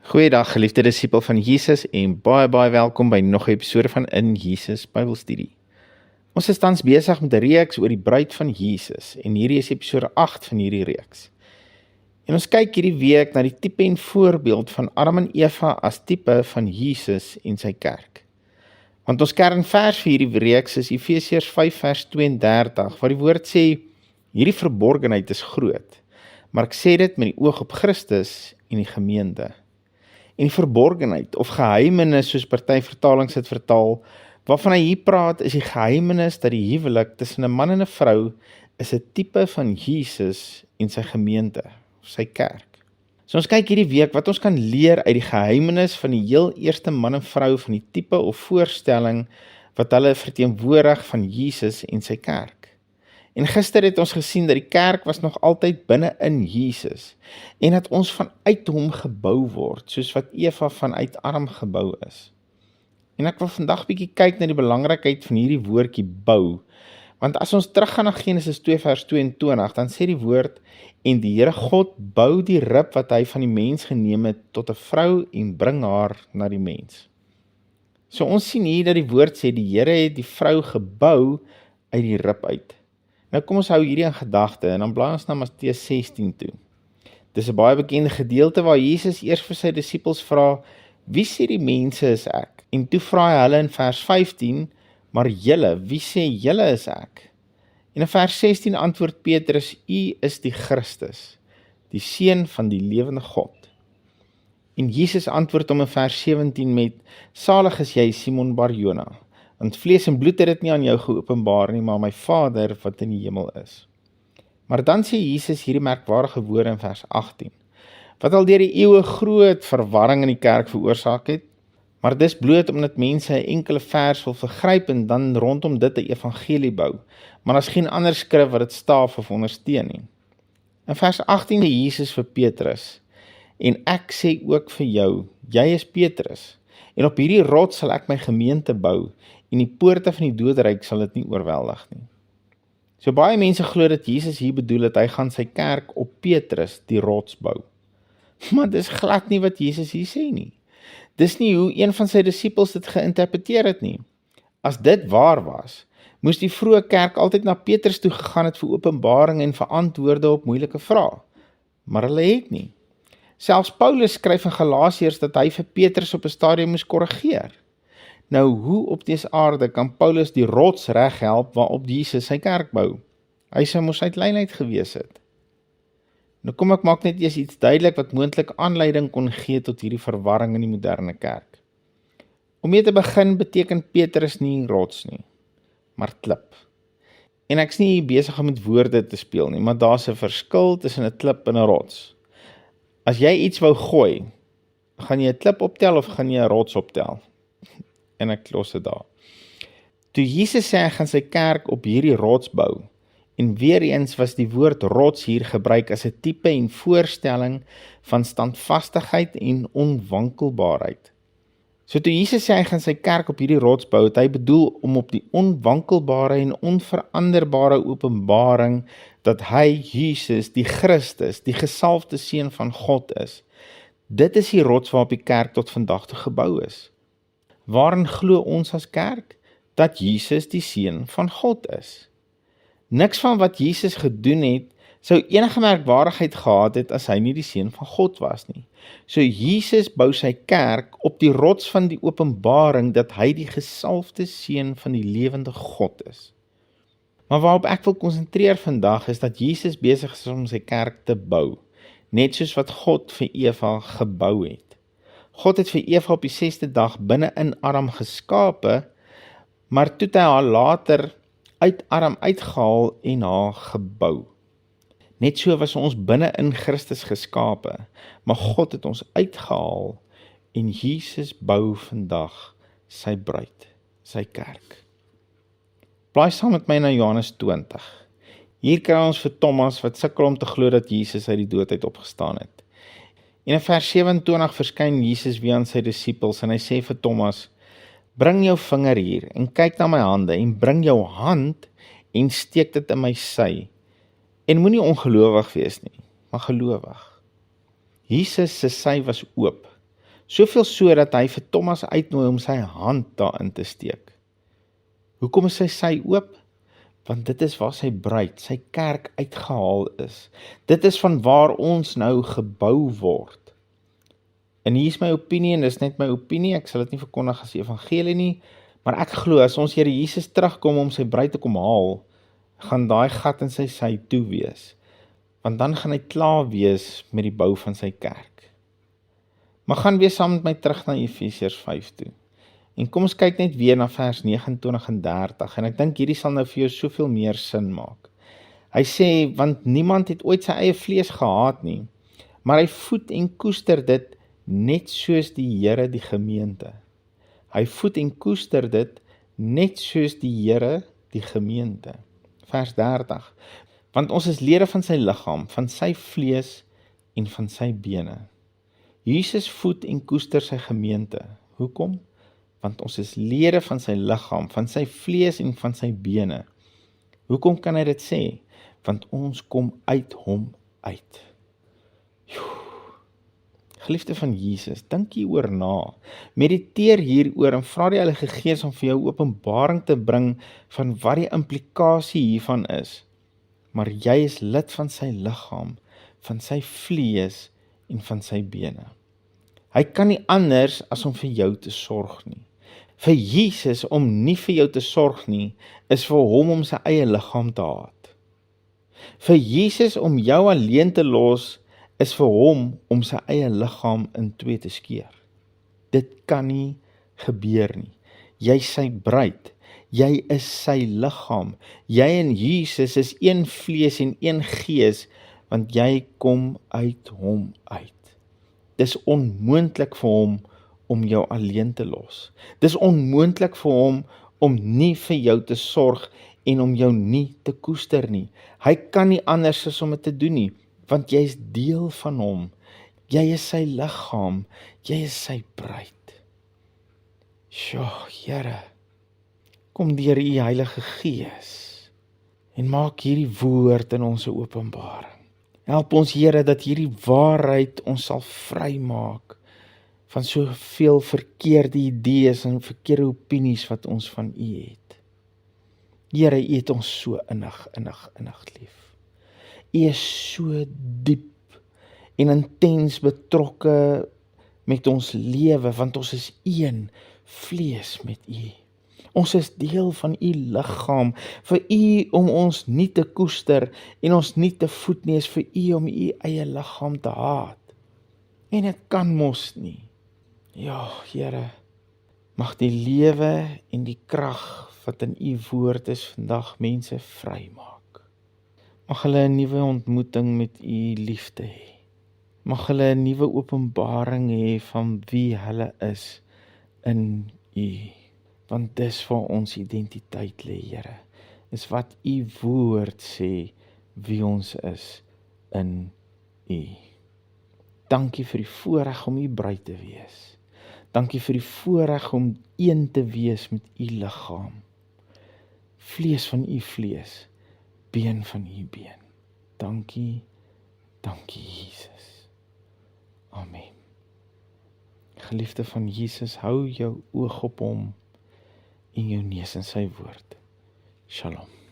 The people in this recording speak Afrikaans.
Goeiedag geliefde disipel van Jesus en baie welkom by nog 'n episode van In Jesus Bybelstudie. Ons is tans besig met 'n reeks oor die bruid van Jesus en hierdie is episode 8 van hierdie reeks. En ons kyk hierdie week na die tipe en voorbeeld van Adam en Eva as tipe van Jesus en sy kerk. Want ons kernvers vir hierdie reeks is Efesiërs 5 vers 32 waar die woord sê, hierdie verborgenheid is groot, maar ek sê dit met die oog op Christus en die gemeente. En die verborgenheid of geheimenis soos party vertalings dit vertaal, waarvan hy hier praat is die geheimenis dat die huwelik tussen 'n man en 'n vrou is 'n tipe van Jesus en sy gemeente, of sy kerk. So ons kyk hierdie week wat ons kan leer uit die geheimenis van die heel eerste man en vrou van die tipe of voorstelling wat hulle verteenwoordig van Jesus en sy kerk. En gister het ons gesien dat die kerk was nog altyd binne in Jesus en dat ons vanuit hom gebou word, soos wat Eva vanuit Adam gebou is. En ek wil vandag bietjie kyk na die belangrikheid van hierdie woordjie bou, want as ons teruggaan na Genesis 2 vers 22, dan sê die woord, en die Here God bou die rib wat hy van die mens geneem het tot 'n vrou en bring haar na die mens. So ons sien hier dat die woord sê, die Here het die vrou gebou uit die rib uit. Nou kom ons hou hierdie in gedagte en dan blaai ons na Matteus 16 toe. Dis 'n baie bekende gedeelte waar Jesus eers vir sy disippels vra, wie sê die mense is ek? En toe vra hy hulle in vers 15, maar julle, wie sê julle is ek? En in vers 16 antwoord Petrus, u is die Christus, die seun van die lewende God. En Jesus antwoord hom in vers 17 met, salig is jy Simon Bar-Jona, want vlees en bloed het dit nie aan jou geopenbaar nie, maar my Vader wat in die hemel is. Maar dan sê Jesus hierdie merkwaardige woorde in vers 18, wat al deur die eeue groot verwarring in die kerk veroorsaak het, maar dis bloot omdat mense 'n enkele vers wil vergryp en dan rondom dit 'n evangelie bou, maar daar's geen ander skrif wat dit staaf of ondersteun nie. In vers 18 sê Jesus vir Petrus, en ek sê ook vir jou, jy is Petrus, en op hierdie rots sal ek my gemeente bou, en die poorte van die doderyk sal dit nie oorweldig nie. So baie mense glo dat Jesus hier bedoel dat hy gaan sy kerk op Petrus, die rots bou. Maar dis glad nie wat Jesus hier sê nie. Dis nie hoe een van sy disippels dit geïnterpreteer het nie. As dit waar was, moes die vroeë kerk altyd na Petrus toe gegaan het vir openbaring en vir antwoorde op moeilike vrae. Maar hulle het nie. Selfs Paulus skryf in Galasiërs dat hy vir Petrus op 'n stadium moes korrigeer. Nou, hoe op dese aarde kan Paulus die rots reghelp waarop Jesus sy kerk bou? Hy sou mos uit lynheid gewees het. Nou kom ek maak net eers iets duidelik wat moontlik aanleiding kon gee tot hierdie verwarring in die moderne kerk. Om mee te begin beteken Petrus nie rots nie, maar klip. En ek's nie besig om met woorde te speel nie, maar daar's 'n verskil tussen 'n klip en 'n rots. As jy iets wou gooi, gaan jy 'n klip optel of gaan jy 'n rots optel? En ek los dit daar. Toe Jesus sê hy gaan sy kerk op hierdie rots bou, en weer eens was die woord rots hier gebruik as 'n tipe en voorstelling van standvastigheid en onwankelbaarheid. So toe Jesus sê hy gaan sy kerk op hierdie rots bou, het hy bedoel om op die onwankelbare en onveranderbare openbaring dat hy, Jesus, die Christus, die gesalfde seun van God is. Dit is die rots waarop die kerk tot vandag toe gebou is. Waarin glo ons as kerk? Dat Jesus die seun van God is. Niks van wat Jesus gedoen het, sou enige merkwaardigheid gehad het as hy nie die seun van God was nie. So Jesus bou sy kerk op die rots van die openbaring dat hy die gesalfde seun van die lewende God is. Maar waarop ek wil konsentreer vandag is dat Jesus besig is om sy kerk te bou, net soos wat God vir Eva gebou het. God het vir Eva op die 6de dag binne in Adam geskape, maar toe het hy haar later uit Adam uitgehaal en haar gebou. Net so was ons binne in Christus geskape, maar God het ons uitgehaal en Jesus bou vandag sy bruid, sy kerk. Blaai saam met my na Johannes 20. Hier kry ons vir Thomas wat sukkel om te glo dat Jesus uit die dood uit opgestaan het. En in vers 27 verskyn Jesus weer aan sy disippels en hy sê vir Thomas, bring jou vinger hier en kyk na my hande en bring jou hand en steek dit in my sy. En moenie ongelowig wees nie, maar gelowig. Jesus se sy was oop Soveel so dat hy vir Thomas uitnooi om sy hand daarin te steek. Hoekom is sy oop? Want dit is waar sy bruid, sy kerk uitgehaal is. Dit is van waar ons nou gebou word. En hier is my opinie, en dis net my opinie, ek sal dit nie verkondig as die evangelie nie, maar ek glo, as ons Here Jesus terugkom om sy bruid te kom haal, gaan daai gat in sy sy toe wees, want dan gaan hy klaar wees met die bou van sy kerk. Maar gaan weer saam met my terug na Efesiërs 5 toe. En kom ons kyk net weer na vers 29 en 30, en ek dink hierdie sal nou vir jou soveel meer sin maak. Hy sê, want niemand het ooit sy eie vlees gehaat nie, maar hy voed en koester dit net soos die Here die gemeente. Hy voed en koester dit net soos die Here die gemeente. Vers 30, want ons is lede van sy liggaam, van sy vlees en van sy bene. Jesus voed en koester sy gemeente. Hoekom? Want ons is lede van sy liggaam, van sy vlees en van sy bene. Hoekom kan hy dit sê? Want ons kom uit hom uit. Geliefde van Jesus, dink hieroor na. Mediteer hieroor en vra die Heilige Gees om vir jou openbaring te bring van wat die implikasie hiervan is. Maar jy is lid van sy liggaam, van sy vlees en van sy bene. Hy kan nie anders as om vir jou te sorg nie. Vir Jesus om nie vir jou te sorg nie, is vir hom om sy eie liggaam te haat. Vir Jesus om jou alleen te los, is vir hom om sy eie liggaam in twee te skeer. Dit kan nie gebeur nie. Jy is sy bruid, jy is sy liggaam, jy en Jesus is een vlees en een gees, want jy kom uit hom uit. Dis onmoontlik vir hom om jou alleen te los. Dis onmoontlik vir hom om nie vir jou te sorg en om jou nie te koester nie. Hy kan nie anders as om dit te doen nie, want jy is deel van hom. Jy is sy liggaam, jy is sy bruid. Sjoe, Here, kom deur u Heilige Gees en maak hierdie woord in ons openbaring. Help ons, Here, dat hierdie waarheid ons sal vrymaak van soveel verkeerde idees en verkeerde opinies wat ons van u het. Here, u het ons so innig lief. U is so diep en intens betrokke met ons lewe, want ons is een vlees met u. Ons is deel van u liggaam, vir u om ons nie te koester en ons nie te voed nie, is vir u om u eie liggaam te haat. En dit kan mos nie. Ja, Here, mag die lewe en die krag wat in u woord is vandag mense vrymaak. Mag hulle 'n nuwe ontmoeting met u liefde hê. Mag hulle 'n nuwe openbaring hê van wie hulle is in u. Want dis waar ons identiteit lê, Here. Is wat u woord sê wie ons is in u. Dankie vir die voorreg om u bruid te wees. Dankie vir die voorreg om een te wees met u liggaam. Vlees van u vlees, been van u been. Dankie, dankie Jesus. Amen. Geliefde van Jesus, hou jou oog op hom en jou neus in sy woord. Shalom.